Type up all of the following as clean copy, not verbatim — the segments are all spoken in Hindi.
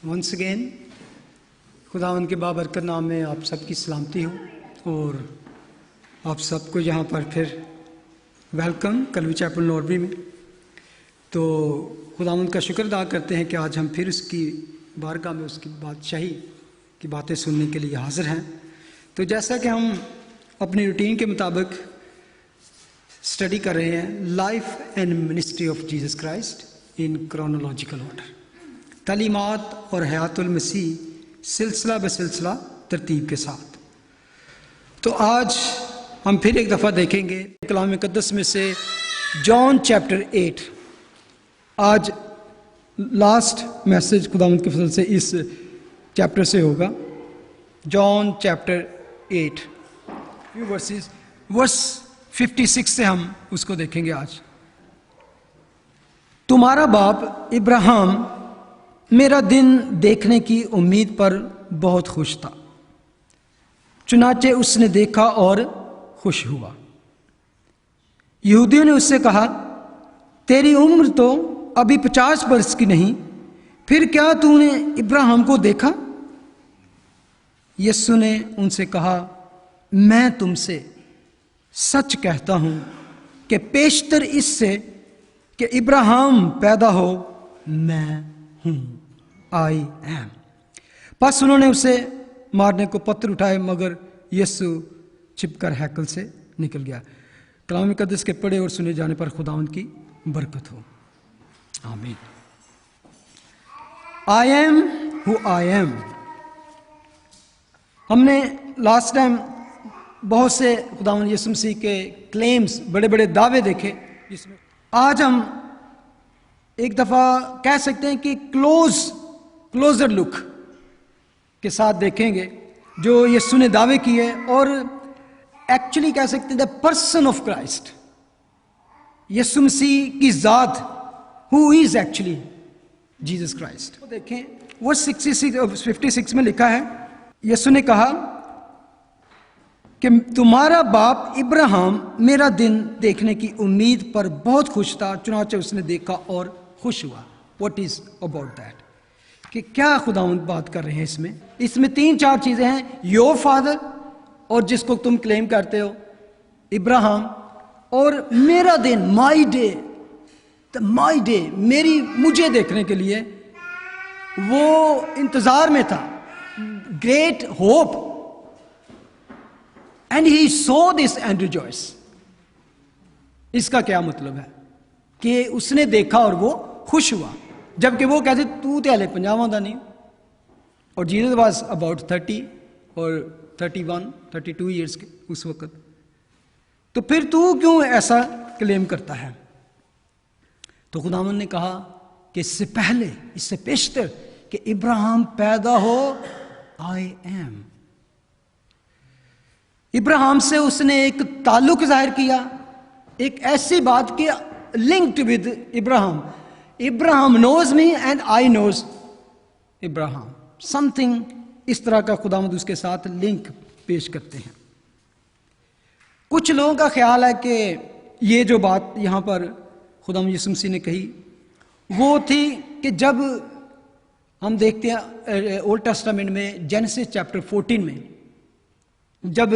वंस अगेन खुदावन के बाबरकत नाम में आप सबकी सलामती हो और आप सबको यहाँ पर फिर वेलकम कलवी चैपल नॉर्बी में। तो खुदावन का शुक्र अदा करते हैं कि आज हम फिर उसकी बारगाह में उसकी बादशाही की बातें सुनने के लिए हाजिर हैं। तो जैसा कि हम अपनी रूटीन के मुताबिक स्टडी कर रहे हैं life and ministry of Jesus Christ in chronological order, तालीमात और हयातुल मसीह सिलसिला बसिलसिला तरतीब के साथ। तो आज हम फिर एक दफ़ा देखेंगे कलाम मुक़द्दस में से जॉन चैप्टर 8। आज लास्ट मैसेज खुदावंद के फजल से इस चैप्टर से होगा। जॉन चैप्टर 8 वर्स 56 से हम उसको देखेंगे आज। तुम्हारा बाप इब्राहिम मेरा दिन देखने की उम्मीद पर बहुत खुश था, चुनाचे उसने देखा और खुश हुआ। यहूदियों ने उससे कहा, तेरी उम्र तो अभी 50 वर्ष की नहीं, फिर क्या तूने इब्राहिम को देखा? यीशु ने उनसे कहा, मैं तुमसे सच कहता हूं कि पेशतर इससे कि इब्राहिम पैदा हो मैं हूं, आई एम। बस उन्होंने उसे मारने को पत्थर उठाए, मगर यीशु छिपकर हैकल से निकल गया। कलाम मुक़द्दस के पढ़े और सुने जाने पर खुदावंद की बरकत हो, आमीन। आई एम हु आई एम। हमने लास्ट टाइम बहुत से खुदावंद यीशु मसीह के क्लेम्स, बड़े बड़े दावे देखे, जिसमें आज हम एक दफ़ा कह सकते हैं कि क्लोजर लुक के साथ देखेंगे जो यीशु ने दावे किए, और एक्चुअली कह सकते हैं द पर्सन ऑफ क्राइस्ट, यीशु मसीह की ज़ात, who is actually Jesus Christ. तो देखें वर्स 56 में लिखा है, यीशु ने कहा कि तुम्हारा बाप इब्राहिम मेरा दिन देखने की उम्मीद पर बहुत खुश था, चुनाचे उसने देखा और खुश हुआ। व्हाट इज अबाउट दैट, कि क्या खुदावंद बात कर रहे हैं इसमें 3-4 चीजें हैं। योर फादर, और जिसको तुम क्लेम करते हो इब्राहिम, और मेरा दिन, माई डे, मुझे देखने के लिए वो इंतजार में था, great hope, and he saw this and rejoice. इसका क्या मतलब है कि उसने देखा और वो खुश हुआ, जबकि वो कहते तू तो हले 50 का नहीं, और जीसस वाज अबाउट 30 और 32 ईयर्स के उस वक्त। तो फिर तू क्यों ऐसा क्लेम करता है? तो खुदावन ने कहा कि इससे पहले, इससे पेशतर कि इब्राहिम पैदा हो, आई एम। इब्राहिम से उसने एक ताल्लुक जाहिर किया, एक ऐसी बात कि linked with Ibrahim knows me and I knows Ibrahim, something इस तरह का खुदावंद उसके साथ लिंक पेश करते हैं। कुछ लोगों का ख्याल है कि ये जो बात यहां पर खुदावंद यीशु मसीह ने कही वो थी कि जब हम देखते हैं ओल्ड टेस्टामेंट में जेनेसिस चैप्टर 14 में, जब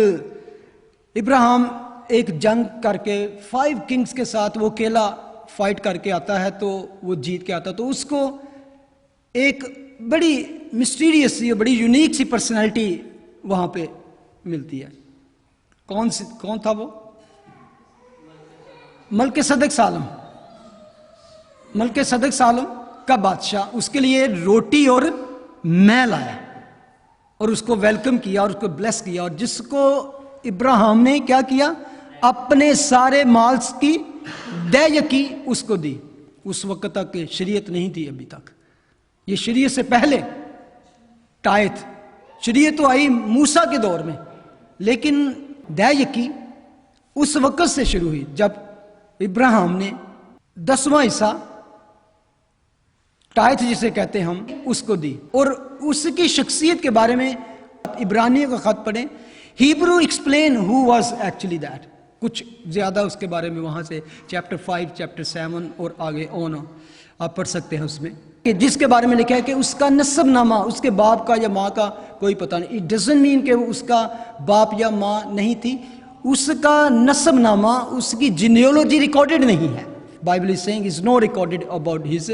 इब्राहिम एक जंग करके 5 किंग्स के साथ वो अकेला फाइट करके आता है, तो वो जीत के आता, तो उसको एक बड़ी मिस्टीरियस सी, बड़ी यूनिक सी पर्सनैलिटी वहां पे मिलती है। कौन था वो? मलकिसदक सालम का बादशाह उसके लिए रोटी और मैं लाया और उसको वेलकम किया और उसको ब्लेस किया, और जिसको इब्राहिम ने क्या किया, अपने सारे माल्स की दयकी उसको दी। उस वक्त तक शरीयत नहीं थी, अभी तक ये शरीयत से पहले टायत, शरीयत तो आई मूसा के दौर में, लेकिन दयकी उस वक्त से शुरू हुई जब इब्राहिम ने 10वां हिस्सा, टायत जिसे कहते हैं हम, उसको दी। और उसकी शख्सियत के बारे में इब्रानियों का खत पढ़ें, Hebrew explain who was actually that, कुछ ज्यादा उसके बारे में वहां से चैप्टर 5, चैप्टर 7 और आगे ऑन आप पढ़ सकते हैं उसमें। कि जिसके बारे में लिखा है कि उसका नस्बनामा, उसके बाप का या माँ का कोई पता नहीं। इट डजंट मीन कि वो उसका बाप या माँ नहीं थी, उसका नस्बनामा, उसकी जीनियोलॉजी रिकॉर्डेड नहीं है। Bible is saying is no recorded about his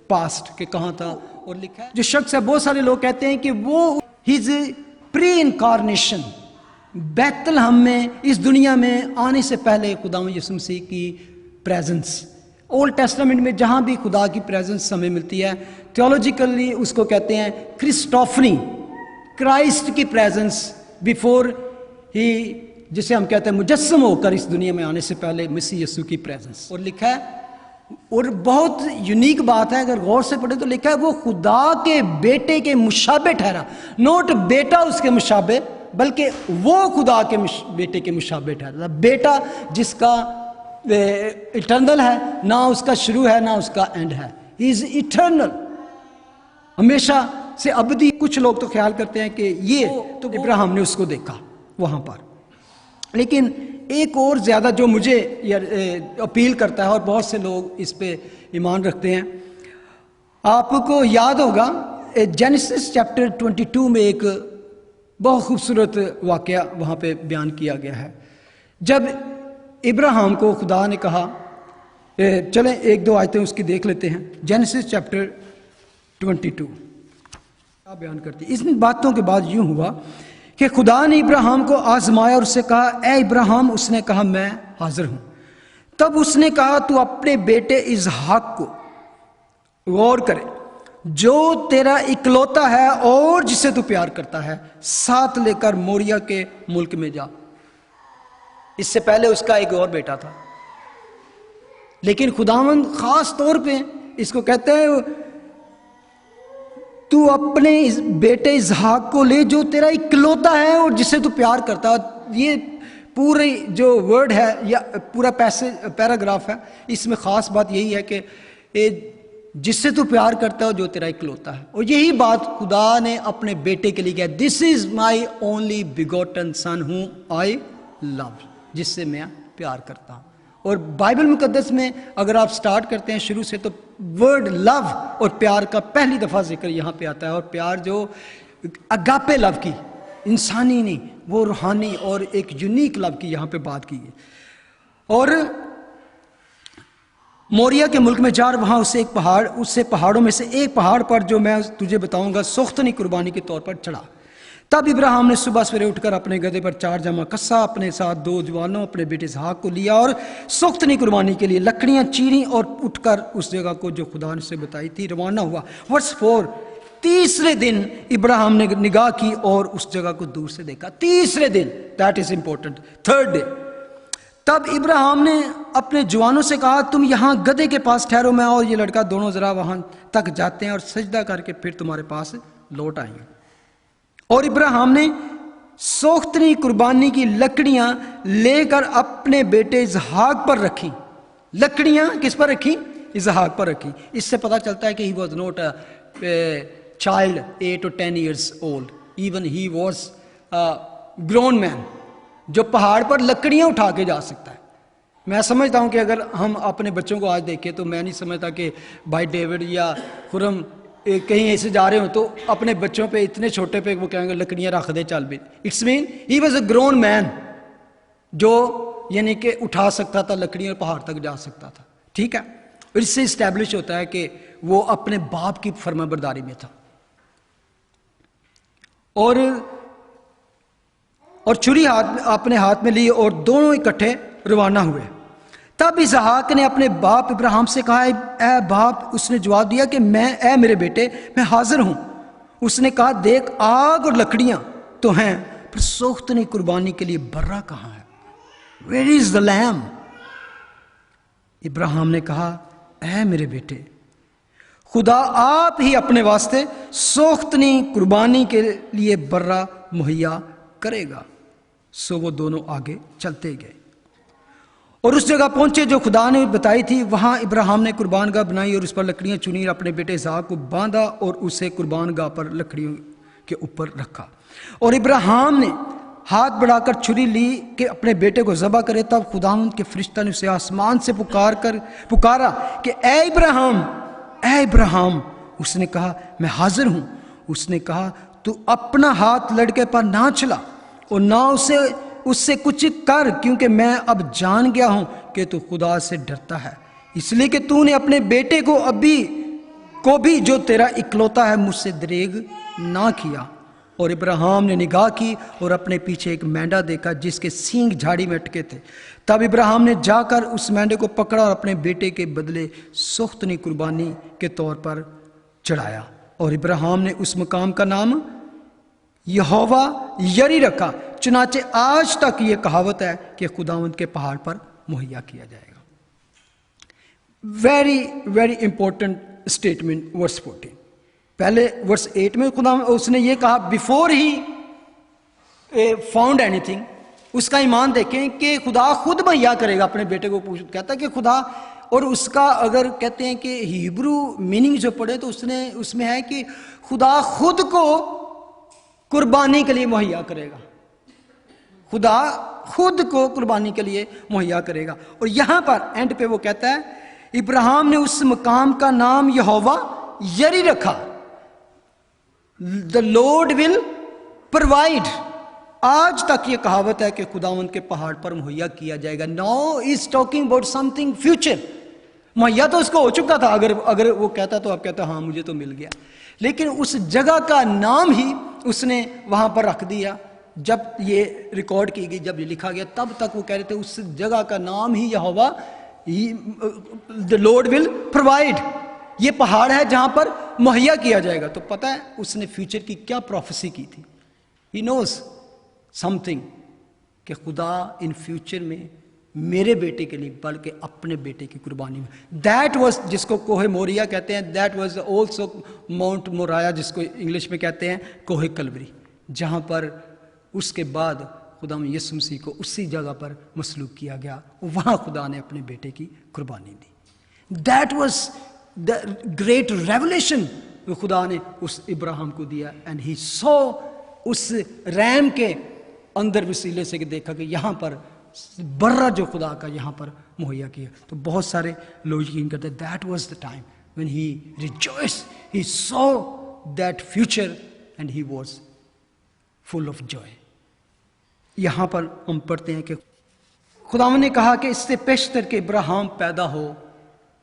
past, कि कहाँ था और लिखा है। जो शख्स है, बहुत सारे लोग कहते हैं कि वो हिज प्री इनकारनेशन, बैतलहम में, इस दुनिया में आने से पहले खुदावंद यीशु मसीह की प्रेजेंस, ओल्ड टेस्टामेंट में जहाँ भी खुदा की प्रेजेंस हमें मिलती है, थियोलॉजिकली उसको कहते हैं क्रिस्टोफनी, क्राइस्ट की प्रेजेंस बिफोर ही, जिसे हम कहते हैं मुजस्सम होकर इस दुनिया में आने से पहले मसीह यीशु की प्रेजेंस। और लिखा है, और बहुत यूनिक बात है, अगर गौर से पढ़े तो लिखा है वो खुदा के बेटे के मुशाबे ठहरा, नोट बेटा उसके मुशाबे, बल्कि वो खुदा के बेटे के मुशाबे ठहरा। बेटा जिसका इटर्नल है, ना उसका शुरू है ना उसका एंड है, ही इज इटर्नल, हमेशा से अबदी। कुछ लोग तो ख्याल करते हैं कि ये तो इब्राहिम ने उसको देखा वहां पर, लेकिन एक और ज़्यादा जो मुझे अपील करता है और बहुत से लोग इस पे ईमान रखते हैं, आपको याद होगा जेनेसिस चैप्टर 22 में एक बहुत खूबसूरत वाक़या वहाँ पे बयान किया गया है। जब इब्राहिम को खुदा ने कहा, चलें एक दो आयतें उसकी देख लेते हैं। जेनेसिस चैप्टर 22 क्या बयान करती है। इन बातों के बाद यूँ हुआ कि खुदा ने इब्राहिम को आजमाया और उससे कहा, ए इब्राहिम। उसने कहा, मैं हाजिर हूँ। तब उसने कहा, तू अपने बेटे इसहाक को गौर करे, जो तेरा इकलौता है और जिसे तू प्यार करता है, साथ लेकर मोरिया के मुल्क में जा। इससे पहले उसका एक और बेटा था, लेकिन खुदावंद खास तौर पे इसको कहते हैं, तू अपने इस बेटे इसहाक को ले जो तेरा इकलौता है और जिसे तू प्यार करता है। ये पूरी जो वर्ड है या पूरा पैराग्राफ है, इसमें खास बात यही है कि जिससे तू प्यार करता है जो तेरा इकलौता है। और यही बात खुदा ने अपने बेटे के लिए किया, this is my only begotten son whom I love, जिससे मैं प्यार करता हूँ। और बाइबल मुकद्दस में अगर आप स्टार्ट करते हैं शुरू से, तो वर्ड लव और प्यार का पहली दफ़ा जिक्र यहाँ पे आता है। और प्यार जो अगापे लव की, इंसानी नहीं, वो रूहानी और एक यूनिक लव की यहाँ पे बात की है। और मोरिया के मुल्क में जा, वहाँ उससे पहाड़ों में से एक पहाड़ पर, जो मैं तुझे बताऊंगा, सुख्तनी कुर्बानी के तौर पर चढ़ा। तब इब्राहिम ने सुबह सवेरे उठकर अपने गधे पर 4 जमा कस्सा, अपने साथ 2 जवानों, अपने बेटे इसहाक को लिया और सुख्तनी कुर्बानी के लिए लकड़ियां चीरी और उठकर उस जगह को जो खुदा ने से बताई थी रवाना हुआ। वर्स 4, तीसरे दिन इब्राहिम ने निगाह की और उस जगह को दूर से देखा। तीसरे दिन, that is important, third day. तब इब्राहिम ने अपने जवानों से कहा, तुम यहाँ गधे के पास ठहरो, मैं और ये लड़का दोनों जरा वहां तक जाते हैं और सजदा करके फिर तुम्हारे पास लौट आएंगे। और इब्राहिम ने सोख्तनी कुर्बानी की लकड़ियां लेकर अपने बेटे इसहाक पर रखी। लकड़ियां किस पर रखी? इसहाक पर रखी। इससे पता चलता है कि he was not a child 8 or 10 years old, even he was grown man, जो पहाड़ पर लकड़ियां उठा के जा सकता है। मैं समझता हूं कि अगर हम अपने बच्चों को आज देखें तो मैं नहीं समझता कि भाई डेविड या खुरम कहीं ऐसे जा रहे हो तो अपने बच्चों पे, इतने छोटे पे, वो कहेंगे लकड़ियां रख दे चल भी। It's mean he was a grown man, जो यानी कि उठा सकता था लकड़ियां और पहाड़ तक जा सकता था। ठीक है, और इससे इस्टेब्लिश होता है कि वो अपने बाप की फरमाबरदारी में था। और छुरी अपने हाथ में ली और दोनों इकट्ठे रवाना हुए। तब इसहाक ने अपने बाप इब्राहिम से कहा, ए बाप। उसने जवाब दिया कि ए मेरे बेटे, मैं हाजिर हूं। उसने कहा, देख आग और लकड़ियां तो हैं, पर सोख्तनी कुर्बानी के लिए बर्रा कहां है? Where is the lamb? Ibrahim ने कहा, ए मेरे बेटे, खुदा आप ही अपने वास्ते सोख्तनी कुर्बानी के लिए बर्रा मुहैया करेगा। सो वो दोनों आगे चलते गए और उस जगह पहुंचे जो खुदा ने बताई थी। वहां इब्राहिम ने कुर्बान गाह बनाई और उस पर लकड़ियां चुनी, अपने बेटे इसहाक को बांधा और उसे कुर्बान गाह पर लकड़ियों के ऊपर रखा। और इब्राहिम ने हाथ बढ़ाकर छुरी ली कि अपने बेटे को ज़बह करे। तब खुदावंद के फरिश्ता ने उसे आसमान से पुकारा कि ए इब्राहिम, ए इब्राहिम। उसने कहा मैं हाजिर हूं। उसने कहा तू अपना हाथ लड़के पर ना चला और ना उससे कुछ कर, क्योंकि मैं अब जान गया हूं कि तू खुदा से डरता है, इसलिए कि तूने अपने बेटे को भी जो तेरा इकलौता है मुझसे दरेग ना किया। और इब्राहिम ने निगाह की और अपने पीछे एक मेंढा देखा जिसके सींग झाड़ी में अटके थे। तब इब्राहिम ने जाकर उस मेंढे को पकड़ा और अपने बेटे के बदले सुख्तनी कुर्बानी के तौर पर चढ़ाया। और इब्राहिम ने उस मकाम का नाम यहोवा यरी रखा। चुनाचे आज तक ये कहावत है कि खुदावंद के पहाड़ पर मुहैया किया जाएगा। Very very important statement verse 14। पहले वर्स 8 में खुदा उसने ये कहा बिफोर ही फाउंड एनीथिंग, उसका ईमान देखें कि खुदा खुद मुहैया करेगा अपने बेटे को। कहता है कि खुदा, और उसका अगर कहते हैं कि हिब्रू मीनिंग जो पढ़े तो उसमें है कि खुदा खुद को कुर्बानी के लिए मुहैया करेगा। खुदा खुद को कुर्बानी के लिए मुहैया करेगा। और यहां पर एंड पे वो कहता है इब्राहिम ने उस मकाम का नाम यहोवा यरी रखा, द लॉर्ड विल प्रोवाइड। आज तक ये कहावत है कि खुदावंद के पहाड़ पर मुहैया किया जाएगा। Now is talking about something future. मुहैया तो उसको हो चुका था, अगर वो कहता तो आप कहता हाँ मुझे तो मिल गया, लेकिन उस जगह का नाम ही उसने वहां पर रख दिया। जब ये रिकॉर्ड की गई, जब ये लिखा गया, तब तक वो कह रहे थे उस जगह का नाम ही यहोवा, द लॉर्ड विल प्रोवाइड। ये पहाड़ है जहां पर मुहैया किया जाएगा। तो पता है उसने फ्यूचर की क्या प्रोफेसी की थी। ही नोज समथिंग कि खुदा इन फ्यूचर में मेरे बेटे के लिए बल्कि अपने बेटे की कुर्बानी में, दैट वाज, जिसको कोहे मोरिया कहते हैं, that was also mount Moraya, जिसको इंग्लिश में कहते हैं कोहे कलवरी, जहां पर उसके बाद खुदा यीशु मसीह को उसी जगह पर मसलूब किया गया। वहां खुदा ने अपने बेटे की कुर्बानी दी। That was the great revelation खुदा ने उस इब्राहिम को दिया। एंड ही सॉ, उस रैम के अंदर वसीले से देखा कि यहाँ पर बर्रा जो खुदा का यहाँ पर मुहैया किया। तो बहुत सारे लोग यकीन करते हैं that was the time when he rejoiced, he saw that future and he was full of Joy. यहाँ पर हम पढ़ते हैं कि खुदावंद ने कहा कि इससे पेशतर के इब्राहिम पैदा हो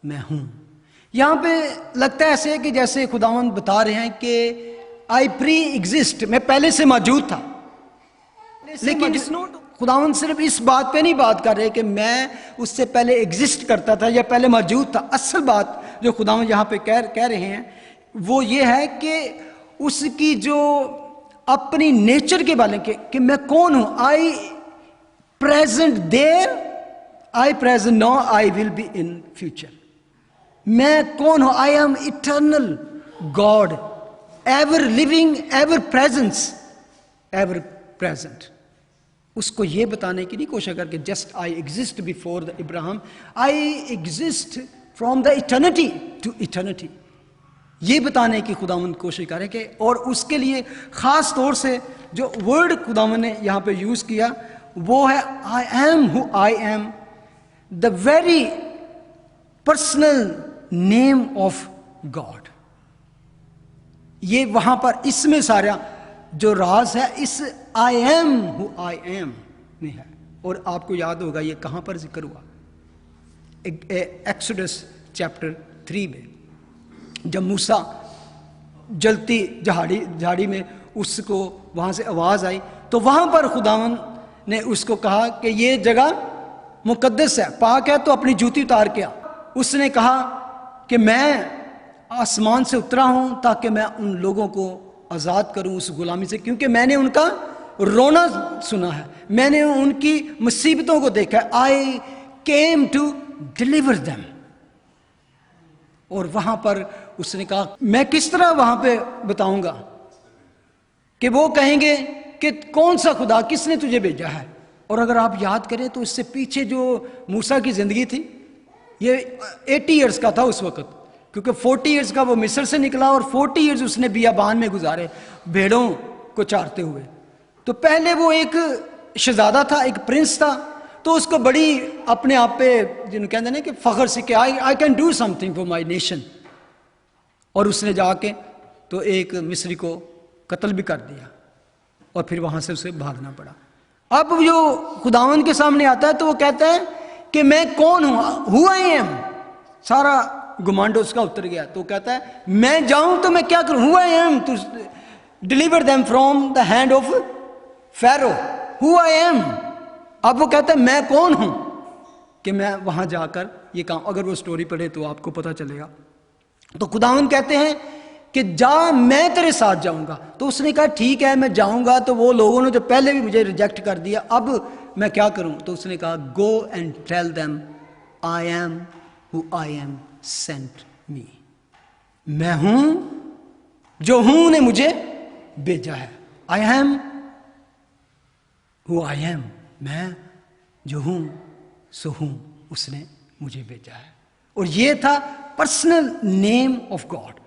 मैं हूं। यहाँ पे लगता है ऐसे कि जैसे खुदावंद बता रहे हैं कि आई प्री एग्जिस्ट, मैं पहले से मौजूद था। लेकिन खुदावंद सिर्फ इस बात पे नहीं बात कर रहे कि मैं उससे पहले एग्जिस्ट करता था या पहले मौजूद था। असल बात जो खुदावंद यहाँ पे कह रहे हैं वो ये है कि उसकी जो अपनी नेचर के बारे में कि मैं कौन हूं। I present there, I present now, I will be in future. मैं कौन हूं? I am eternal God, ever living, ever presence, ever present. उसको ये बताने की नहीं कोशिश करके just I exist before the Ibrahim, I exist from the eternity to eternity. ये बताने की खुदावंद कोशिश करें कि, और उसके लिए खास तौर से जो वर्ड खुदावंद ने यहां पे यूज किया वो है I am who I am, the very personal name of God. ये वहां पर इसमें सारा जो राज है इस आई एम हु आई एम में है। और आपको याद होगा ये कहां पर जिक्र हुआ, एक्सोडस चैप्टर 3 में, जब मूसा जलती झाड़ी में उसको वहां से आवाज आई तो वहां पर खुदावंद ने उसको कहा कि ये जगह मुकद्दस है, पाक है, तो अपनी जूती उतार के आ। उसने कहा कि मैं आसमान से उतरा हूं ताकि मैं उन लोगों को आजाद करूं उस गुलामी से, क्योंकि मैंने उनका रोना सुना है, मैंने उनकी मुसीबतों को देखा है। आई केम टू डिलीवर देम। और वहां पर उसने कहा मैं किस तरह वहां पे बताऊंगा कि वो कहेंगे कि कौन सा खुदा, किसने तुझे भेजा है। और अगर आप याद करें तो इससे पीछे जो मूसा की जिंदगी थी ये 80 इयर्स का था उस वक्त, क्योंकि 40 इयर्स का वो मिस्र से निकला और 40 इयर्स उसने बियाबान में गुजारे भेड़ों को चारते हुए। तो पहले वो एक शहजादा था, एक प्रिंस था, तो उसको बड़ी अपने आप पे जिन्हें कहते हैं कि फख्र से कि I can do something for my nation. और उसने जाके तो एक मिस्री को कत्ल भी कर दिया और फिर वहां से उसे भागना पड़ा। अब जो खुदावंद के सामने आता है तो वो कहता है कि मैं कौन हूं, हु आई एम। सारा गुमांड उसका उतर गया। तो कहता है मैं जाऊं तो मैं क्या करूं, who I am to deliver them from the hand of Pharaoh, who I am. अब वो कहता है मैं कौन हूं कि मैं वहां जाकर ये काम, अगर वो स्टोरी पढ़े तो आपको पता चलेगा। तो खुदावंद कहते हैं कि जा, मैं तेरे साथ जाऊंगा। तो उसने कहा ठीक है मैं जाऊंगा, तो वो लोगों ने जो पहले भी मुझे रिजेक्ट कर दिया, अब मैं क्या करूं। तो उसने कहा go and tell them I am who I am sent me. मैं हूं जो हूं ने मुझे भेजा है। I am who I am, मैं जो हूं सो हूं, उसने मुझे भेजा है। और ये था पर्सनल नेम ऑफ गॉड।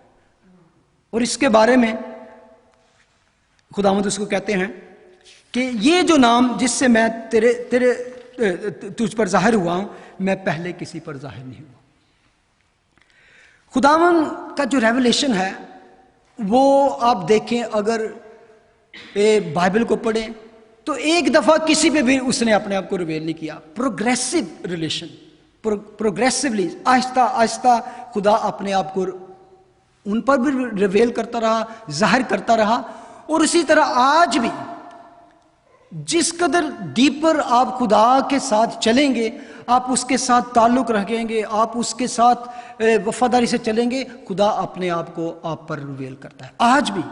और इसके बारे में खुदावंद उसको कहते हैं कि ये जो नाम जिससे मैं तुझ पर जाहिर हुआ हूं, मैं पहले किसी पर जाहिर नहीं हुआ। खुदावंद का जो रेवलेशन है वो आप देखें, अगर बाइबल को पढ़ें तो एक दफा किसी पे भी उसने अपने आप को रिवेल नहीं किया। Progressive relation, progressively Aahista Aahista खुदा अपने आप को उन पर भी रिवेल करता रहा, जाहिर करता रहा। और उसी तरह आज भी जिस कदर डीपर आप खुदा के साथ चलेंगे, आप उसके साथ ताल्लुक रखेंगे, आप उसके साथ वफादारी से चलेंगे, खुदा अपने आप को आप पर रिवेल करता है। आज भी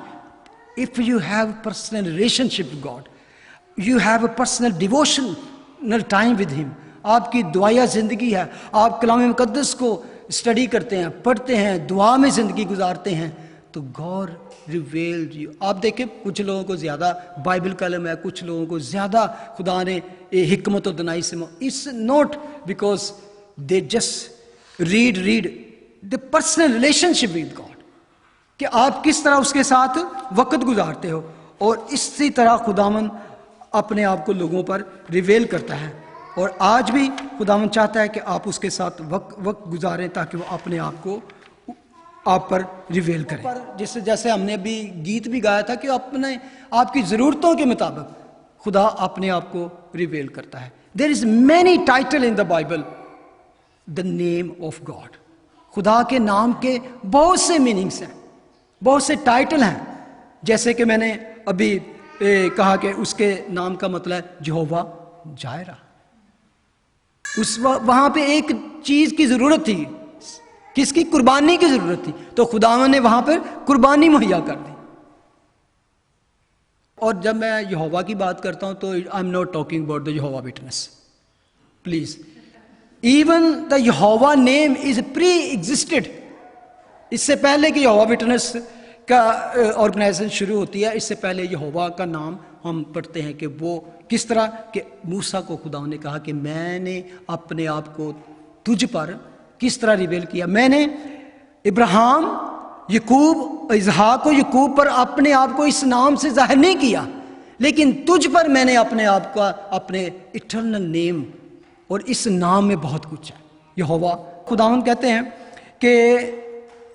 if you have personal relationship with God, you have a personal devotional time with him, आपकी दुआया जिंदगी है, आप कलाम मुकद्दस को स्टडी करते हैं, पढ़ते हैं, दुआ में जिंदगी गुजारते हैं, तो गॉड रिवेल्ड यू। आप देखें कुछ लोगों को ज्यादा बाइबल का इल्म है, कुछ लोगों को ज्यादा खुदा ने हिकमत और दनाई से, it's not because they just read the personal relationship with God, कि आप किस तरह उसके साथ वक्त गुजारते हो। और इसी तरह खुदावन अपने आप को लोगों पर रिवेल करता है। और आज भी खुदावन चाहता है कि आप उसके साथ वक्त गुजारें ताकि वो अपने आप को आप पर रिवेल करें। पर जैसे हमने अभी गीत भी गाया था कि अपने आपकी ज़रूरतों के मुताबिक खुदा अपने आप को रिवेल करता है। There is many title in the Bible, the name of God. खुदा के नाम के बहुत से मीनिंग्स हैं, बहुत से टाइटल हैं। जैसे कि मैंने अभी कहा कि उसके नाम का मतलब है यहोवा जायरा। वहां पे एक चीज की जरूरत थी, किसकी? कुर्बानी की जरूरत थी, तो खुदावन ने वहां पर कुर्बानी मुहैया कर दी। और जब मैं यहोवा की बात करता हूं तो I am not talking about the Jehovah witness, please. Even the Jehovah name is pre existed. इससे पहले कि यहोवा विटनेस का ऑर्गेनाइजेशन शुरू होती है, इससे पहले यहोवा का नाम हम पढ़ते हैं कि वो किस तरह कि मूसा को खुदा ने कहा कि मैंने अपने आप को तुझ पर किस तरह रिवेल किया। मैंने इब्राहिम, यकूब, इसहाक और यकूब पर अपने आप को इस नाम से जाहिर नहीं किया, लेकिन तुझ पर मैंने अपने आप का, अपने इटर्नल नेम, और इस नाम में बहुत कुछ है। यहोवा खुदावन कहते हैं कि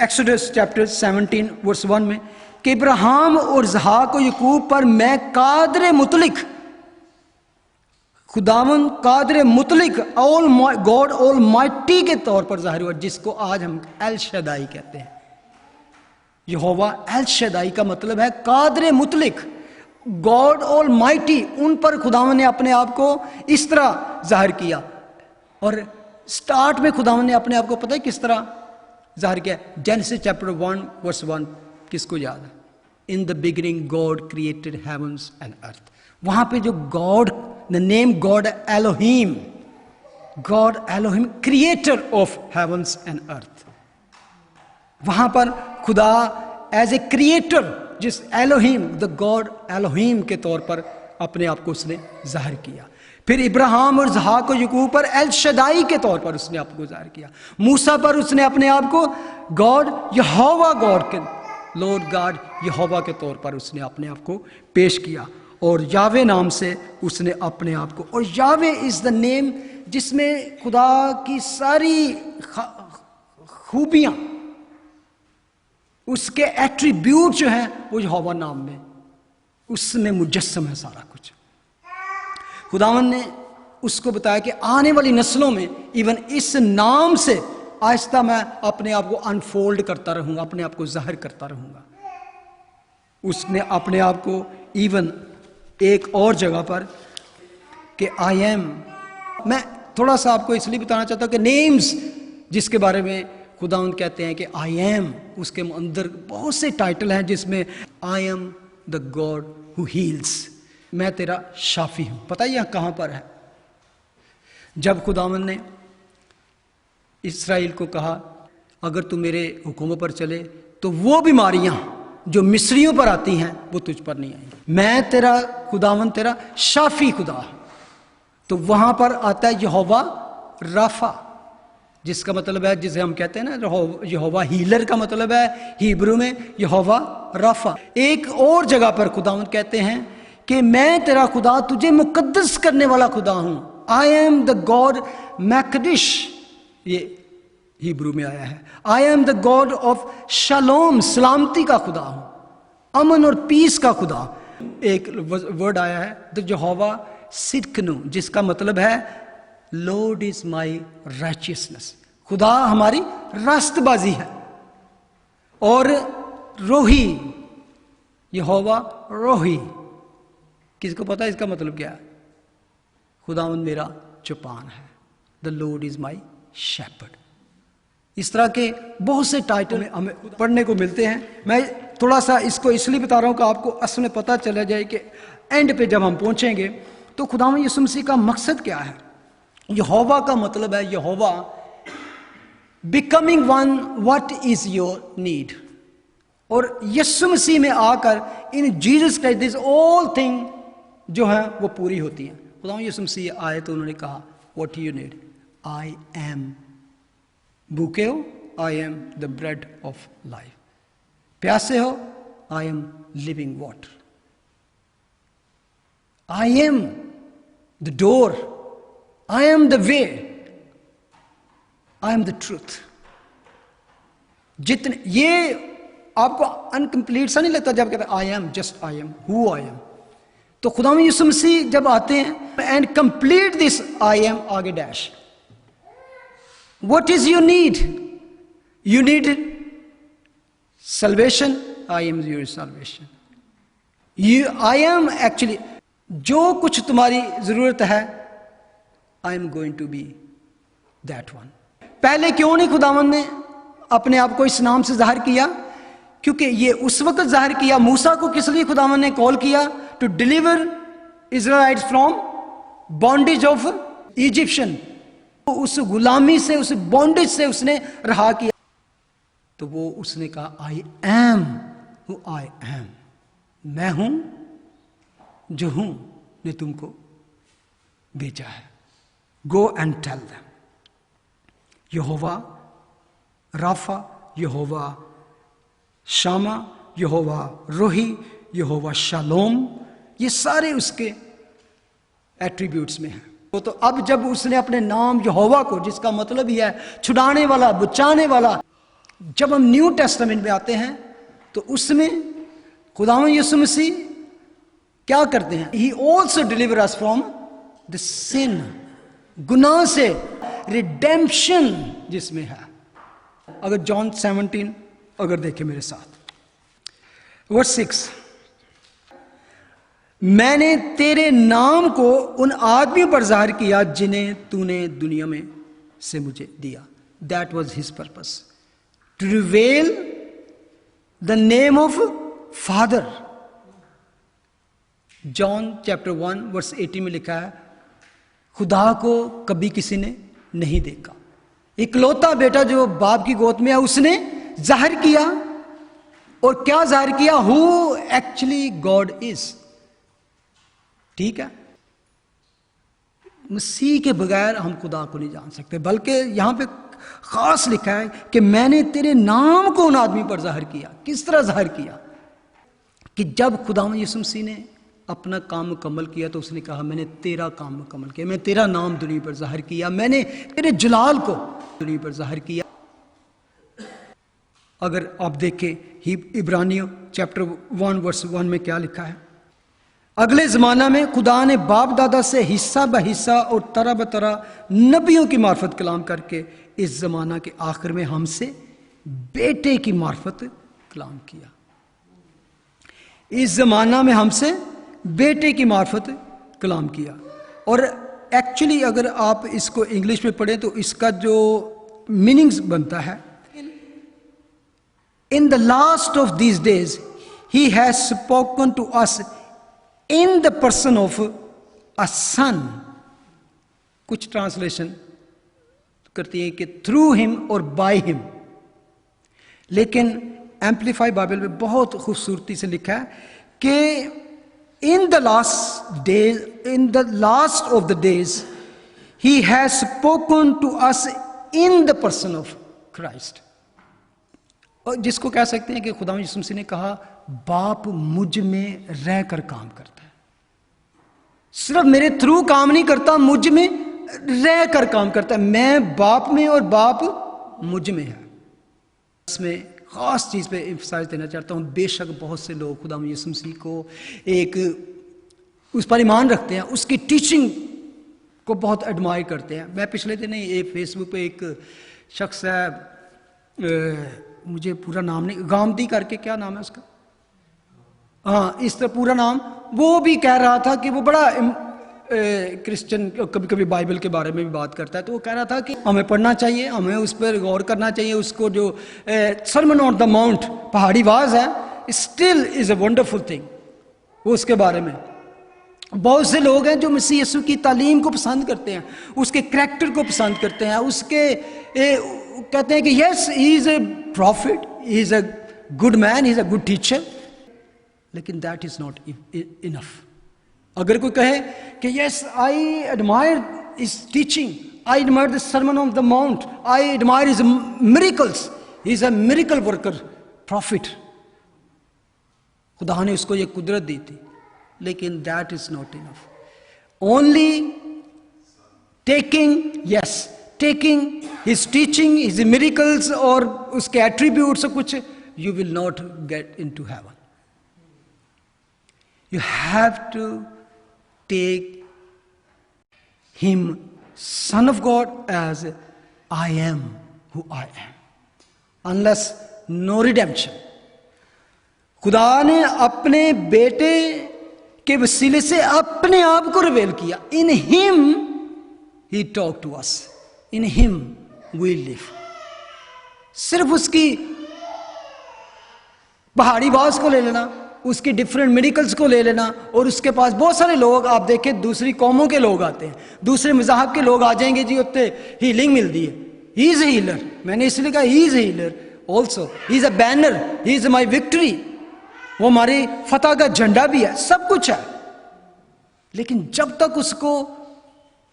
एक्सोडस चैप्टर 17 वर्स 1 में कि इब्राहिम और इसहाक और यकूब पर मैं कादर मुतलिक, खुदावन कादर मुतलिक, गॉड ऑल माइटी के तौर पर जाहिर हुआ, जिसको आज हम एल शदाई कहते हैं। यहोवा एल शदाई का मतलब है कादर मुतलिक, गॉड ऑल माइटी। उन पर खुदावन ने अपने आप को इस तरह जाहिर किया। और स्टार्ट में खुदावन ने अपने आप को पता है किस तरह जाहिर किया? जेनेसिस चैप्टर 1 वर्स 1 किसको याद है? In the beginning God created heavens and earth. वहां पे जो God, the name God Elohim, God Elohim creator of heavens and earth, वहां पर खुदा एज ए क्रिएटर, जिस एलोहीम, द गॉड एलोहीम के तौर पर अपने आप को उसने जाहिर किया। फिर इब्राहिम और इसहाक और यकूब पर एल शदाई के तौर पर उसने आपको जाहिर किया। मूसा पर उसने अपने आप को गॉड यहोवा, गॉड के लॉर्ड गॉड यहोवा के तौर पर उसने अपने आप को पेश किया। और यावे नाम से उसने अपने आप को, और यावे इज द नेम जिसमें खुदा की सारी खूबियां उसके एट्रीब्यूट जो है वो यहोवा नाम में, उसमें मुजस्सम है सारा कुछ। खुदावंद ने उसको बताया कि आने वाली नस्लों में इवन इस नाम से आहिस्ता मैं अपने आप को अनफोल्ड करता रहूंगा, अपने आप को जाहिर करता रहूंगा। उसने अपने आप को इवन एक और जगह पर कि आई एम, मैं थोड़ा सा आपको इसलिए बताना चाहता हूं कि नेम्स जिसके बारे में खुदावंद कहते हैं कि आई एम, उसके अंदर बहुत से टाइटल हैं जिसमें आई am the God who heels, मैं तेरा शाफी हूं। पता है यह कहां पर है? जब खुदावंद ने इस्राएल को कहा अगर तू मेरे हुक्मों पर चले तो वो बीमारियां जो मिस्रियों पर आती हैं वो तुझ पर नहीं आएंगी, मैं तेरा खुदावंद तेरा शाफी खुदा। तो वहां पर आता है यहोवा राफा, जिसका मतलब है, जिसे हम कहते हैं ना यहोवा हीलर का मतलब है हिब्रू में यहोवा राफा। एक और जगह पर खुदावंद कहते हैं कि मैं तेरा खुदा, तुझे मुकद्दस करने वाला खुदा हूं। आई एम द गॉड मैकडिश, ये हिब्रू में आया है। I am the God of shalom, सलामती का खुदा हूं, अमन और पीस का खुदा। एक वर्ड आया है द यहोवा सिदकनु, जिसका मतलब है लॉर्ड इज माई राइचियसनेस, खुदा हमारी रास्तबाजी है। और रोही, यहोवा रोही, किसको पता है इसका मतलब क्या है? खुदावंद मेरा चौपान है, the lord is my shepherd. इस तरह के बहुत से टाइटल हमें पढ़ने को मिलते हैं। मैं थोड़ा सा इसको इसलिए बता रहा हूं कि आपको असल में पता चला जाए कि एंड पे जब हम पहुंचेंगे तो खुदावंद यीशु मसीह का मकसद क्या है। यहोवा का मतलब है Jehovah becoming one, what is your need. और यीशु मसीह में आकर in Jesus Christ this all thing जो है वो पूरी होती है। खुदावंद यीशु मसीह आए तो उन्होंने कहा what you need, I am. भूखे हो, I am the bread of life. प्यासे हो, I am living water. I am the door, I am the way, I am the truth. जितने ये आपको अनकंप्लीट सा नहीं लगता जब कहते I am, just I am, who I am. तो खुदावंद यीशु मसीह जब आते हैं and complete this I am, आगे dash. What is your need? You need salvation, I am your salvation. I am actually, जो कुछ तुम्हारी जरूरत है, I am going to be that one. पहले क्यों नहीं खुदावंद ने अपने आप को इस नाम से जाहिर किया? क्योंकि ये उस वक्त जाहिर किया, मूसा को किस लिए खुदावंद ने कॉल किया? To deliver Israels from bondage of Egyptian. उस गुलामी से, उस बॉन्डेज से उसने रहा किया। तो वो उसने कहा I am who I am, मैं हूं जो हूं ने तुमको भेजा है। Go and tell them. यहोवा राफा, यहोवा शामा, यहोवा रोही, यहोवा शालोम, ये सारे उसके एट्रीब्यूट्स में हैं। तो अब जब उसने अपने नाम यहोवा को, जिसका मतलब ही है छुड़ाने वाला, बचाने वाला, जब हम न्यू टेस्टामेंट में आते हैं तो उसमें खुदावंद यीशु मसीह क्या करते हैं? He also deliver us from the sin, गुनाह से रिडेम्पशन जिसमें है। अगर जॉन 17 अगर देखें मेरे साथ, वर्स 6, मैंने तेरे नाम को उन आदमियों पर जाहिर किया जिन्हें तूने दुनिया में से मुझे दिया। That was his purpose, to reveal the name of father. John chapter 1 verse 18 में लिखा है, खुदा को कभी किसी ने नहीं देखा, इकलौता बेटा जो बाप की गोद में है उसने जाहिर किया। और क्या जाहिर किया? Who actually God is. ठीक है, मसीह के बगैर हम खुदा को नहीं जान सकते। बल्कि यहां पे खास लिखा है कि मैंने तेरे नाम को उन आदमी पर जाहिर किया। किस तरह जाहिर किया? कि जब खुदावंद यीशु मसीह ने अपना काम मुकम्मल किया तो उसने कहा मैंने तेरा काम मुकम्मल किया, मैं तेरा नाम दुनिया पर जाहिर किया, मैंने तेरे जलाल को दुनिया पर जाहिर किया। अगर आप देखें इब्रानियों चैप्टर 1 वर्स 1 में क्या लिखा है, अगले ज़माना में खुदा ने बाप दादा से हिस्सा ब हिस्सा और तरह ब तरह नबियों की मार्फत कलाम करके इस ज़माना के आखिर में हमसे बेटे की मार्फत कलाम किया। इस ज़माना में हमसे बेटे की मार्फत कलाम किया। और एक्चुअली अगर आप इसको इंग्लिश में पढ़ें तो इसका जो मीनिंग्स बनता है, in the last of these days he has spoken to us in the person of a son. कुछ ट्रांसलेशन करती है कि थ्रू हिम और बाय हिम, लेकिन एम्पलीफाई बाइबल में बहुत खूबसूरती से लिखा है कि in the last days, in the last of the days he has spoken to us in the person of Christ. और जिसको कह सकते हैं कि खुदा यीशु मसीह ने कहा बाप मुझ में रहकर काम करता है, सिर्फ मेरे थ्रू काम नहीं करता, मुझ में रहकर काम करता है। मैं बाप में और बाप मुझ में है। इसमें खास चीज पे एम्फसाइज देना चाहता हूं। बेशक बहुत से लोग खुदा यीशु मसीह को एक उस पर ईमान रखते हैं, उसकी टीचिंग को बहुत एडमायर करते हैं। मैं पिछले दिन ही फेसबुक पे एक शख्स है, मुझे पूरा नाम नहीं, गामदी करके, क्या नाम है उसका, हाँ इस तरह पूरा नाम, वो भी कह रहा था कि वो बड़ा क्रिश्चियन, कभी कभी बाइबल के बारे में भी बात करता है। तो वो कह रहा था कि हमें पढ़ना चाहिए, हमें उस पर गौर करना चाहिए। उसको जो सरमन ऑन द माउंट, पहाड़ी वाज है, still is a wonderful thing. वो उसके बारे में बहुत से लोग हैं जो मसीह यीशु की तालीम को पसंद करते हैं, उसके करैक्टर को पसंद करते हैं, उसके कहते हैं कि yes he is a prophet, he is a good man, he is a good teacher, लेकिन दैट इज नॉट इनफ। अगर कोई कहे कि yes I admire his teaching, I admire the sermon of the mount, I admire his miracles, he is a miracle worker, prophet, खुदा ने उसको ये कुदरत दी थी, लेकिन that is not enough. Only taking, yes taking his teaching, his miracles और उसके एट्रीब्यूट्स कुछ, you will not get in to heaven. You have to take him, Son of God, as I am who I am. Unless no redemption. खुदा ने अपने बेटे के वसीले से अपने आप को रिवेल किया। In him he talked to us. In him we live. सिर्फ उसकी पहाड़ी बाज को ले लेना, उसकी डिफरेंट मेडिकल्स को ले लेना, और उसके पास बहुत सारे लोग, आप देखें दूसरी कौमों के लोग आते हैं, दूसरे मज़हब के लोग आ जाएंगे, जी उत्ते हीलिंग मिलती है, ही इज ए हीलर, मैंने इसलिए कहा ही is A healer also, he is a banner, he is my victory, वो हमारी फतह का झंडा भी है, सब कुछ है। लेकिन जब तक उसको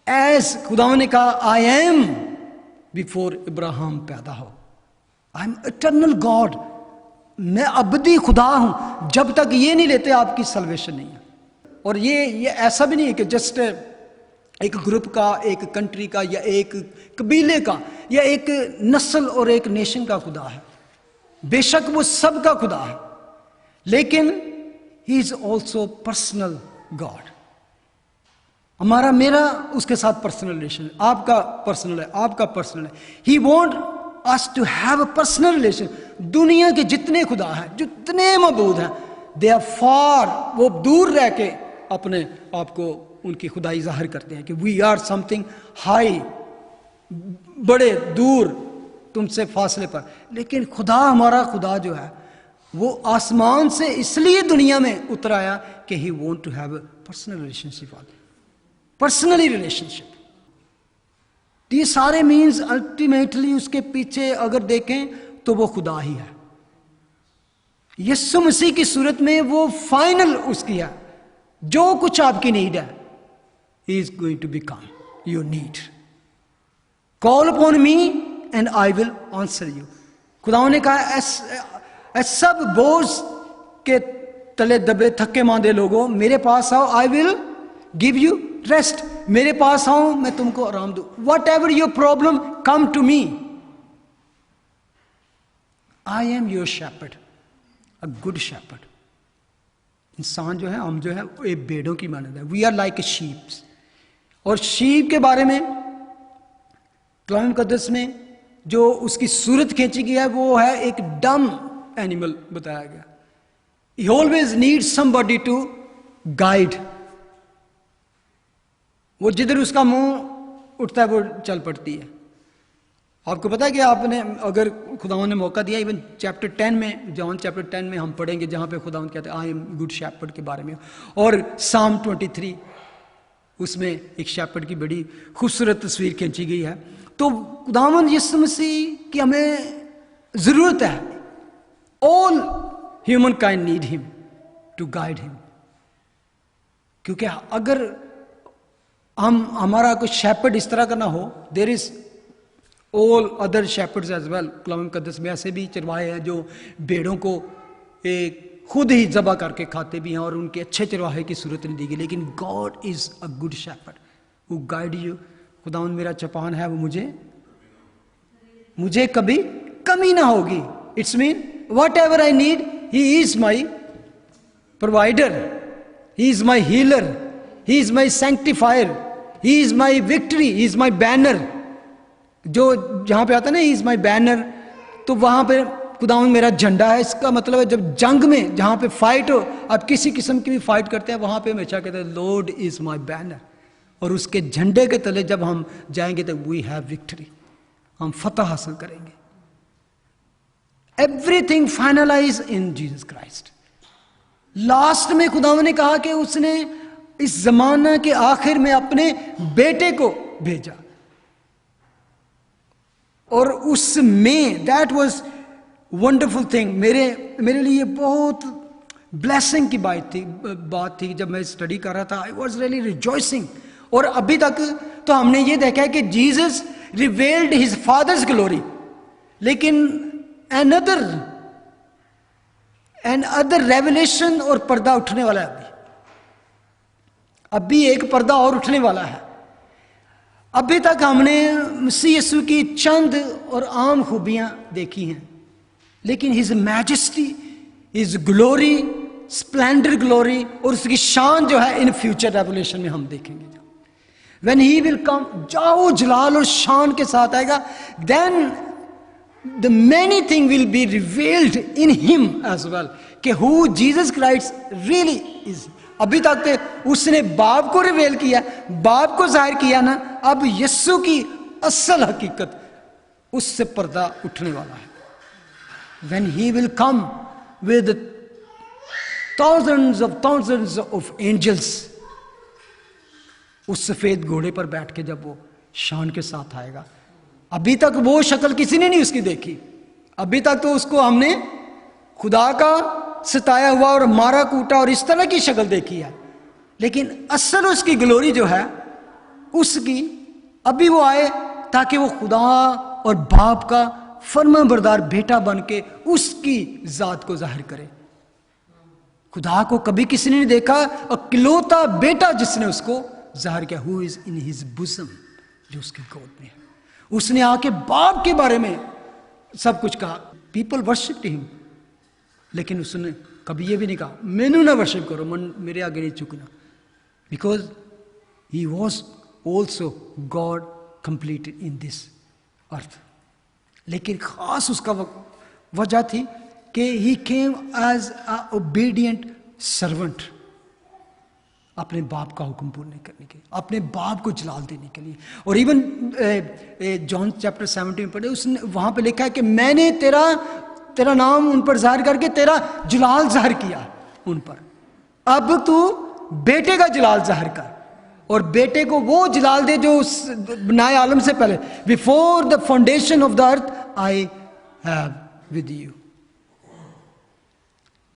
एज खुदा ने कहा आई एम बिफोर इब्राहिम पैदा हो, आई एम इटर्नल गॉड, मैं अबदी खुदा हूं, जब तक ये नहीं लेते आपकी सल्वेशन नहीं है। और ये ऐसा भी नहीं है कि जस्ट एक ग्रुप का, एक कंट्री का, या एक कबीले का, या एक नस्ल और एक नेशन का खुदा है। बेशक वो सब का खुदा है, लेकिन he is also personal God. हमारा, मेरा उसके साथ पर्सनल रिलेशन है, आपका पर्सनल है, आपका पर्सनल है। ही want us to have a personal relation. दुनिया के जितने खुदा हैं, जितने मबूद हैं, they are far, वो दूर रह के अपने आप को उनकी खुदाई जाहिर करते हैं कि we are something high, बड़े दूर तुमसे फासले पर। लेकिन खुदा, हमारा खुदा जो है, वो आसमान से इसलिए दुनिया में उतर आया कि he want to have a personal relationship, personally relationship। ये सारे मीन्स अल्टीमेटली उसके पीछे अगर देखें तो वो खुदा ही है। यीशु मसीह की सूरत में वो फाइनल उसकी है। जो कुछ आपकी नीड है, he is going to become your need. Call upon me and I will answer you. खुदाओं ने कहा सब बोझ के तले दबे थके मांदे लोगों, मेरे पास आओ, I will give you rest. मेरे पास आओ, मैं तुमको आराम दूं। Whatever your problem, come to me, I am your shepherd, a good shepherd. इंसान जो है, हम जो है, ये भेड़ों की मानद है। We are like a sheeps. और शीप के बारे में कलाम मुकद्दस में जो उसकी सूरत खींची गई है वो है एक डम एनिमल बताया गया। He always need somebody to guide. वो जिधर उसका मुंह उठता है वो चल पड़ती है। आपको पता है कि आपने अगर खुदावंद ने मौका दिया, इवन चैप्टर 10 में, जॉन चैप्टर 10 में हम पढ़ेंगे जहाँ पे खुदावंद कहते हैं आई एम गुड शेपर्ड के बारे में, और साम 23 उसमें एक शेपर्ड की बड़ी खूबसूरत तस्वीर खींची गई है। तो खुदावंद यीशु मसीह की हमें ज़रूरत है। All human kind need him to guide him, क्योंकि अगर हमारा कोई शेपर्ड इस तरह का ना हो, there is all other shepherds as well. कलाम मुकद्दस में ऐसे भी चरवाहे हैं जो भेड़ों को एक खुद ही जबा करके खाते भी हैं और उनके अच्छे चरवाहे की सूरत नहीं दी गई। लेकिन God is a good shepherd who guide you. खुदावंद मेरा चौपान है, वो मुझे कभी कमी ना होगी। It's mean whatever I need, he is my provider, he is my healer, he is my sanctifier, he is my victory, he is my banner. जो जहां पे आता है ना ही इज माई बैनर, तो वहां पे खुदावंद मेरा झंडा है। इसका मतलब है जब जंग में जहां पे फाइट हो, आप किसी किस्म की भी फाइट करते हैं, वहां पे हमेशा कहते हैं लॉर्ड इज माई बैनर। और उसके झंडे के तले जब हम जाएंगे तो वी हैव विक्ट्री, हम फतह हासिल करेंगे। Everything finalize in Jesus Christ. Last में खुदावंद ने कहा कि उसने इस जमाना के आखिर में अपने बेटे को भेजा, और उसमें दैट वाज वंडरफुल थिंग। मेरे लिए बहुत ब्लेसिंग की बात थी जब मैं स्टडी कर रहा था। I was really rejoicing. और अभी तक तो हमने ये देखा है कि Jesus revelled his father's glory, लेकिन एन अदर रेवलेशन और पर्दा उठने वाला है। अभी एक पर्दा और उठने वाला है। अभी तक हमने मसीह यीशु की चंद और आम खूबियां देखी हैं, लेकिन his majesty, his glory, Splendor glory और उसकी शान जो है इन फ्यूचर रेवलेशन में हम देखेंगे। व्हेन ही विल कम, जाओ जलाल और शान के साथ आएगा, then the many thing will be revealed in him as well, कि who Jesus Christ really is. अभी तक उसने बाप को रिवेल किया, बाप को जाहिर किया ना, अब यीशु की असल हकीकत, उससे पर्दा उठने वाला है। When he will come with thousands of angels, उस सफेद घोड़े पर बैठ के जब वो शान के साथ आएगा। अभी तक वो शक्ल किसी ने नहीं उसकी देखी। अभी तक तो उसको हमने खुदा का सताया हुआ और मारा कूटा और इस तरह की शक्ल देखी है, लेकिन असल उसकी ग्लोरी जो है उसकी, अभी वो आए ताकि वो खुदा और बाप का फर्माबरदार बेटा बन के उसकी जात को जाहिर करे। खुदा को कभी किसी ने नहीं देखा, और इकलौता बेटा जिसने उसको जाहिर किया, हु इज इन हिज बुज़म, जो उसकी गोद में है। उसने आके बाप के बारे में सब कुछ कहा। पीपल वर्शिप्ड हिम, लेकिन उसने कभी ये भी नहीं कहा मैनू ना वर्शिप करो, मन मेरे आगे नहीं झुकना, because he was also God completed in this earth. लेकिन खास उसका वजह थी कि he came as a obedient servant, अपने बाप का हुक्म पूर्ण करने के लिए, अपने बाप को जलाल देने के लिए। और इवन जॉन चैप्टर 17 में पढ़े, उसने वहां पे लिखा है कि मैंने तेरा नाम उन पर जाहिर करके तेरा जलाल जाहिर किया उन पर। अब तू बेटे का जलाल जाहिर कर, और बेटे को वो जलाल दे जो उस बनाए आलम से पहले, before the foundation of the earth I have with you.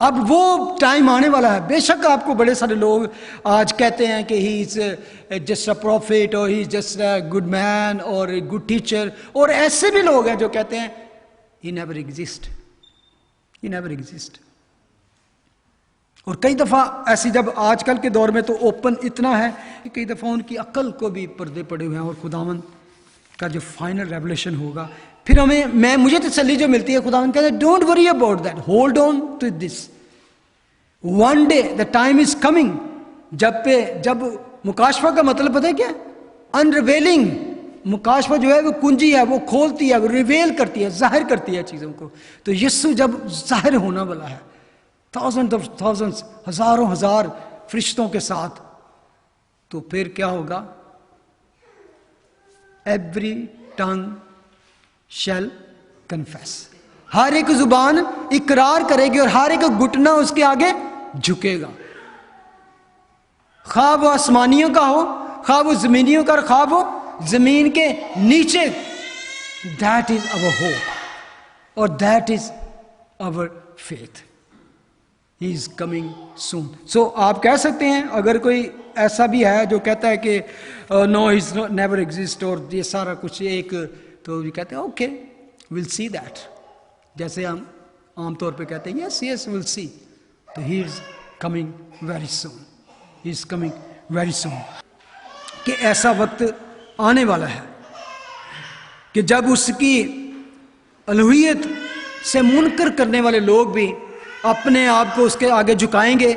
अब वो टाइम आने वाला है। बेशक आपको बड़े सारे लोग आज कहते हैं कि he is just a prophet, और he is just a good man, और गुड टीचर, और ऐसे भी लोग हैं जो कहते हैं he never exist, he never exist. और कई दफ़ा ऐसी, जब आजकल के दौर में तो ओपन इतना है कि कई दफ़ा उनकी अक्ल को भी पर्दे पड़े हुए हैं, और खुदावंद का जो फाइनल रेवलेशन होगा फिर मुझे तसल्ली जो मिलती है, खुदावंद कहते हैं don't worry about that, hold on to this, one day the time is coming, जब मुकाशफा का मतलब पता है क्या, अनरिवेलिंग, मुकाशफा जो है वो कुंजी है, वो खोलती है, वो रिवेल करती है, जाहिर करती है चीज़ों को। तो यीशु जब जाहिर होने वाला है थाउजेंड्स, हजारों हजार फरिश्तों के साथ, तो फिर क्या होगा, एवरी टंग शैल कन्फेस, हर एक जुबान इकरार करेगी और हर एक घुटना उसके आगे झुकेगा, खा वो आसमानियों का हो, खा वो जमीनियों का, खा वो जमीन के नीचे। दैट इज अवर होप और that is our faith, he is coming soon. So आप कह सकते हैं, अगर कोई ऐसा भी है जो कहता है कि नो इज नेवर एग्जिस्ट और ये सारा कुछ एक, तो भी कहते हैं ओके विल सी दैट, जैसे हम आमतौर पे कहते हैं यस यस विल सी, तो ही is coming very soon, he is coming very soon, कि ऐसा वक्त आने वाला है कि जब उसकी अलूहियत से मुनकर करने वाले लोग भी अपने आप को उसके आगे झुकाएंगे।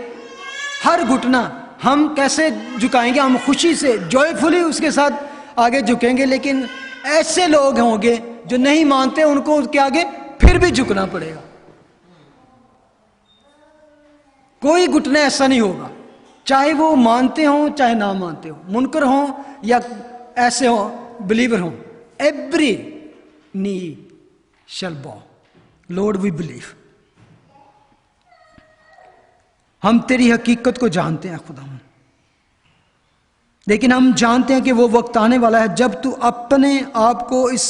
हर घुटना हम कैसे झुकाएंगे, हम खुशी से जॉयफुली उसके साथ आगे झुकेंगे, लेकिन ऐसे लोग होंगे जो नहीं मानते, उनको उसके आगे फिर भी झुकना पड़ेगा। कोई घुटना ऐसा नहीं होगा, चाहे वो मानते हों चाहे ना मानते हो, मुनकर हों या ऐसे हो बिलीवर हों, एवरी नी शैल बॉ, लॉर्ड वी बिलीव। हम तेरी हकीकत को जानते हैं खुदा, लेकिन हम जानते हैं कि वो वक्त आने वाला है जब तू अपने आप को इस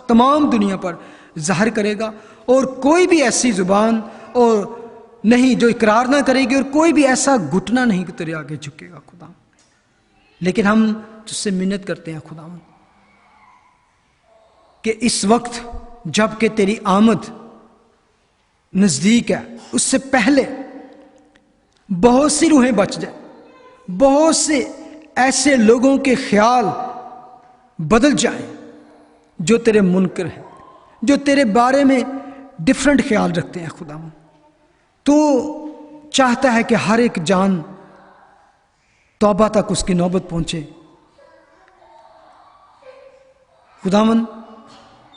तमाम दुनिया पर जाहिर करेगा, और कोई भी ऐसी जुबान और नहीं जो इकरार ना करेगी, और कोई भी ऐसा घुटना नहीं कि तेरे आगे झुकेगा खुदा। लेकिन हम तुझसे मिन्नत करते हैं खुदा कि इस वक्त जबकि तेरी आमद नजदीक है, उससे पहले बहुत सी रूहें बच जाए, बहुत से ऐसे लोगों के ख्याल बदल जाएं जो तेरे मुनकर हैं, जो तेरे बारे में डिफरेंट ख्याल रखते हैं खुदा। तो चाहता है कि हर एक जान तौबा तक उसकी नौबत पहुंचे। खुदावन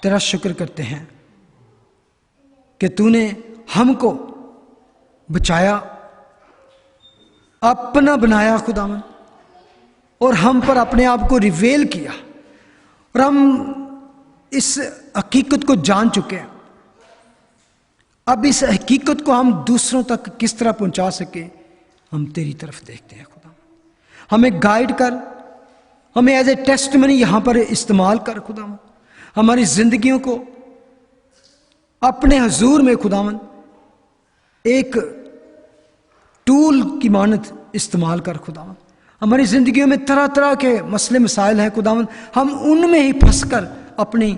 तेरा शुक्र करते हैं कि तूने हमको बचाया, अपना बनाया खुदावन, और हम पर अपने आप को रिवेल किया, और हम इस हकीकत को जान चुके हैं। अब इस हकीकत को हम दूसरों तक किस तरह पहुंचा सके, हम तेरी तरफ देखते हैं खुदा। हमें गाइड कर, हमें एज ए टेस्टमनी यहां पर इस्तेमाल कर खुदावन, हमारी जिंदगियों को अपने हजूर में खुदावन एक टूल की मानत इस्तेमाल कर खुदावन। हमारी जिंदगियों में तरह तरह के मसले मसाइल हैं खुदावन, हम उनमें ही फंसकर अपनी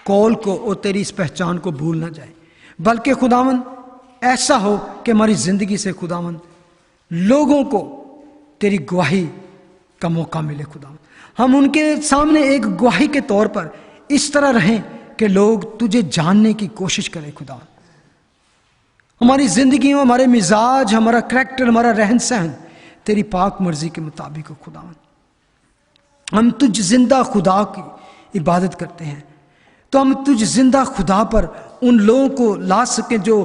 कॉल को और तेरी इस पहचान को भूल ना जाए, बल्कि खुदावन ऐसा हो कि हमारी जिंदगी से खुदावन लोगों को तेरी गवाही का मौका मिले खुदावन। हम उनके सामने एक गवाही के तौर पर इस तरह रहें कि लोग तुझे जानने की कोशिश करें खुदावन। हमारी जिंदगी में हमारे मिजाज, हमारा करैक्टर, हमारा रहन सहन तेरी पाक मर्जी के मुताबिक हो खुदावन। हम तुझ जिंदा खुदा की इबादत करते हैं, तो हम तुझ जिंदा खुदा पर उन लोगों को ला सकें जो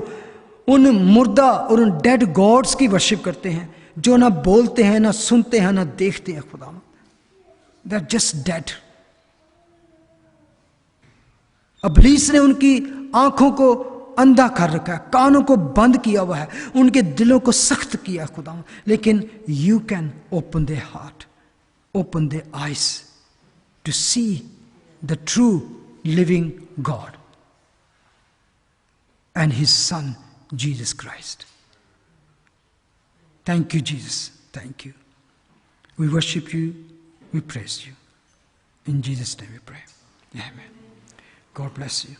उन मुर्दा और उन डेड गॉड्स की वर्शिप करते हैं, जो ना बोलते हैं, ना सुनते हैं, ना देखते हैं खुदा। They are just dead. इब्लीस ने उनकी आंखों को अंधा कर रखा है, कानों को बंद किया हुआ है, उनके दिलों को सख्त किया खुदा। लेकिन you can open their heart, open their eyes to see the true living God and his son Jesus Christ. Thank you Jesus, thank you. We worship you, we praise you. In Jesus' name we pray. Amen. God bless you.